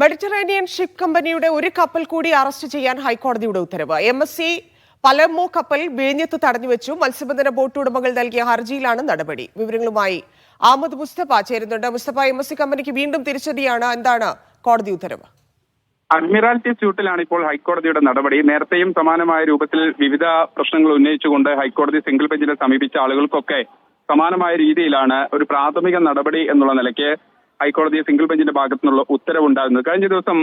Mediterranean ship കമ്പനിയുടെ ഒരു കപ്പൽ കൂടി അറസ്റ്റ് ചെയ്യാൻ ഹൈക്കോടതിയുടെ ഉത്തരവ്. MSC പലമോ കപ്പൽ വിഴിഞ്ഞത്ത് തടഞ്ഞുവെച്ചു. മത്സ്യബന്ധന ബോട്ട് ഉടമകൾ നൽകിയ ഹർജിയിലാണ് നടപടി. വിവരങ്ങളുമായി അഹമ്മദ് മുസ്തഫ ചേരുന്നുണ്ട്. മുസ്തഫ, MSC കമ്പനിക്ക് വീണ്ടും തിരിച്ചടിയാണ്. എന്താണ് കോടതി ഉത്തരവ്? അഡ്മിറാൽറ്റി സ്യൂട്ടിലാണ് ഇപ്പോൾ ഹൈക്കോടതിയുടെ നടപടി. നേരത്തെയും സമാനമായ രൂപത്തിൽ വിവിധ പ്രശ്നങ്ങൾ ഉന്നയിച്ചുകൊണ്ട് ഹൈക്കോടതി സിംഗിൾ ബെഞ്ചിനെ സമീപിച്ച ആളുകൾക്കൊക്കെ സമാനമായ രീതിയിലാണ് ഒരു പ്രാഥമിക നടപടി എന്നുള്ള നിലയ്ക്ക് ഹൈക്കോടതി സിംഗിൾ ബെഞ്ചിന്റെ ഭാഗത്തു നിന്നുള്ള ഉത്തരവുണ്ടാകുന്നത്. കഴിഞ്ഞ ദിവസം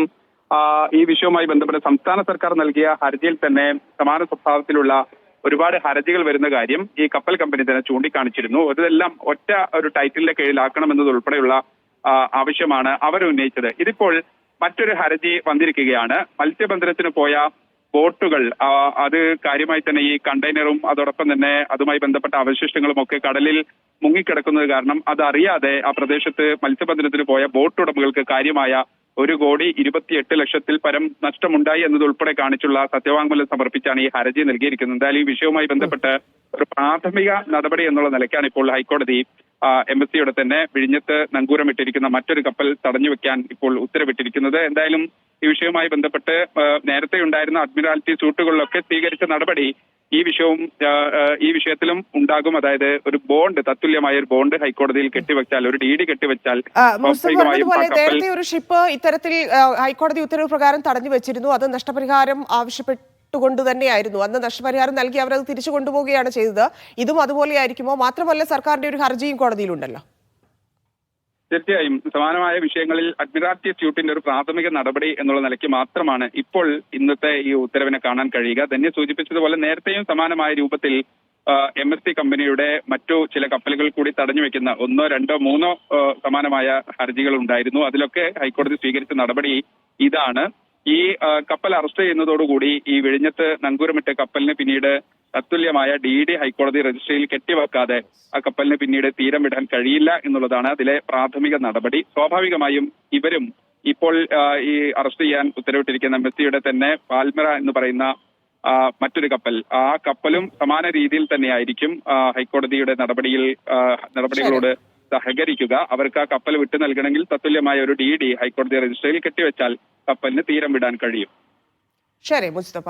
ഈ വിഷയവുമായി ബന്ധപ്പെട്ട് സംസ്ഥാന സർക്കാർ നൽകിയ ഹർജിയിൽ തന്നെ സമാന സ്വഭാവത്തിലുള്ള ഒരുപാട് ഹർജികൾ വരുന്ന കാര്യം ഈ കപ്പൽ കമ്പനി തന്നെ ചൂണ്ടിക്കാണിച്ചിരുന്നു. ഇതെല്ലാം ഒറ്റ ഒരു ടൈറ്റിലിന്റെ കീഴിലാക്കണമെന്നതുൾപ്പെടെയുള്ള ആവശ്യമാണ് അവർ ഉന്നയിച്ചത്. ഇതിപ്പോൾ മറ്റൊരു ഹർജി വന്നിരിക്കുകയാണ്. മത്സ്യബന്ധനത്തിന് പോയ ബോട്ടുകൾ അത് കാര്യമായി തന്നെ ഈ കണ്ടെയ്നറും അതോടൊപ്പം തന്നെ അതുമായി ബന്ധപ്പെട്ട അവശിഷ്ടങ്ങളും ഒക്കെ കടലിൽ മുങ്ങിക്കിടക്കുന്നത് കാരണം അതറിയാതെ ആ പ്രദേശത്ത് മത്സ്യബന്ധനത്തിന് പോയ ബോട്ട് ഉടമകൾക്ക് കാര്യമായ 1,28,00,000 പരം നഷ്ടമുണ്ടായി എന്നതുൾപ്പെടെ കാണിച്ചുള്ള സത്യവാങ്മൂലം സമർപ്പിച്ചാണ് ഈ ഹർജി നൽകിയിരിക്കുന്നത്. എന്തായാലും ഈ വിഷയവുമായി ബന്ധപ്പെട്ട് ഒരു പ്രാഥമിക നടപടി എന്നുള്ള നിലയ്ക്കാണ് ഇപ്പോൾ ഹൈക്കോടതി MSCയുടെ തന്നെ വിഴിഞ്ഞത്ത് നങ്കൂരമിട്ടിരിക്കുന്ന മറ്റൊരു കപ്പൽ തടഞ്ഞു വെക്കാൻ ഇപ്പോൾ ഉത്തരവിട്ടിരിക്കുന്നത്. എന്തായാലും ഈ വിഷയവുമായി ബന്ധപ്പെട്ട് നേരത്തെ ഉണ്ടായിരുന്ന അഡ്മിറാൽറ്റി സൂട്ടുകളിലൊക്കെ സ്വീകരിച്ച നടപടി ഈ വിഷയത്തിലും ഉണ്ടാകും. അതായത് ഒരു ബോണ്ട്, തത്തുല്യമായ ഒരു ബോണ്ട് ഹൈക്കോടതിയിൽ കെട്ടിവെച്ചാൽ, ഒരു DD കെട്ടിവെച്ചാൽ നേരത്തെ ഒരു ഷിപ്പ് ഇത്തരത്തിൽ ഹൈക്കോടതി ഉത്തരവ് പ്രകാരം തടഞ്ഞു വെച്ചിരുന്നു. അത് നഷ്ടപരിഹാരം കൊണ്ട് തന്നെയായിരുന്നു. അന്ന് നഷ്ടപരിഹാരം നൽകി അവരത് തിരിച്ചു കൊണ്ടുപോവുകയാണ് ചെയ്തത്. ഇതും അതുപോലെ ആയിരിക്കുമോ? മാത്രമല്ല, സർക്കാരിന്റെ ഒരു ഹർജിയും കോടതിയിലുണ്ടല്ലോ. തീർച്ചയായും സമാനമായ വിഷയങ്ങളിൽ അഡ്മിറാൽറ്റി സ്യൂട്ടിന്റെ ഒരു പ്രാഥമിക നടപടി എന്നുള്ള നിലയ്ക്ക് മാത്രമാണ് ഇപ്പോൾ ഇന്നത്തെ ഈ ഉത്തരവിനെ കാണാൻ കഴിയുക. തന്നെ സൂചിപ്പിച്ചതുപോലെ നേരത്തെയും സമാനമായ രൂപത്തിൽ MSC കമ്പനിയുടെ മറ്റു ചില കപ്പലുകൾ കൂടി തടഞ്ഞു വെക്കുന്ന 1, 2, 3 സമാനമായ ഹർജികൾ ഉണ്ടായിരുന്നു. അതിലൊക്കെ ഹൈക്കോടതി സ്വീകരിച്ച നടപടി ഇതാണ്. ഈ കപ്പൽ അറസ്റ്റ് ചെയ്യുന്നതോടുകൂടി ഈ വിഴിഞ്ഞത്ത് നങ്കൂരമിട്ട കപ്പലിന് പിന്നീട് തത്തുല്യമായ DD ഹൈക്കോടതി രജിസ്ട്രിയിൽ കെട്ടിവെക്കാതെ ആ കപ്പലിന് പിന്നീട് തീരം വിടാൻ കഴിയില്ല എന്നുള്ളതാണ് അതിലെ പ്രാഥമിക നടപടി. സ്വാഭാവികമായും ഇവരും ഇപ്പോൾ ഈ അറസ്റ്റ് ചെയ്യാൻ ഉത്തരവിട്ടിരിക്കുന്ന MSCയുടെ തന്നെ പാൽമിറ എന്ന് പറയുന്ന മറ്റൊരു കപ്പൽ, ആ കപ്പലും സമാന രീതിയിൽ തന്നെയായിരിക്കും ഹൈക്കോടതിയുടെ നടപടികളോട് സഹകരിക്കുക. അവർക്ക് ആ കപ്പൽ വിട്ടു നൽകണമെങ്കിൽ തത്തുല്യമായ ഒരു DD ഹൈക്കോടതി രജിസ്ട്രിയിൽ കെട്ടിവെച്ചാൽ കപ്പലിന് തീരം വിടാൻ കഴിയും. ശരി മുസ്തഫ.